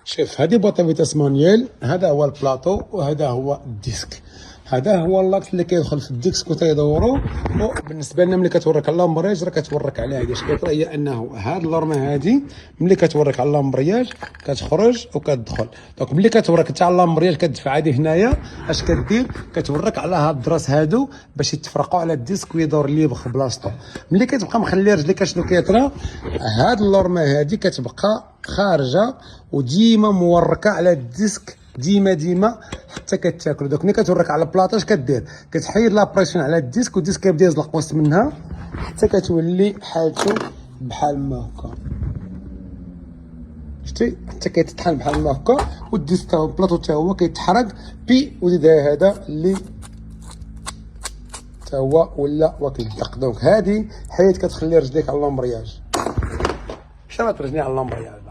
شوف هذه بوطه فيتاس مانيوال، هذا هو البلاطو وهذا هو الديسك. هذا هو اللاكس اللي كيدخل في الديسك وتيدورو. وبالنسبه لنا ملي كتوريك على لامبرياج راه كتوريك على هذه الشكل، هي انه هاد اللورمه هادي ملي كتوريك على لامبرياج كتخرج وكتدخل. دونك ملي كتوريك حتى على لامبرياج كتدفع هادي هنايا، اش كدير كتوريك على هاد الدراس هادو باش يتفرقوا على الديسك ويدور ليبر في بلاصتو. ملي كتبقى مخلي رجليك اشنو كيطرا، هاد اللورمه هادي كتبقى خارجه وديما موركه على الديسك ديما حتى كتاكل. دوك ملي كتوريك على البلاطه اش كدير، كتحيد لابريسيون على الديسك والديسك كيبدا يزلق وسط منها حتى كتولي حالته بحال ما هكا. شتي حتى كيتطحن بحال ما هكا، والديسك تا البلاطو تا هو كيتحرق بي. وزيد هذا اللي تا هو ولا وكيدق. دونك هادي حيت كتخلي رجليك على لامبرياج. شرات رجلي على لامبرياج.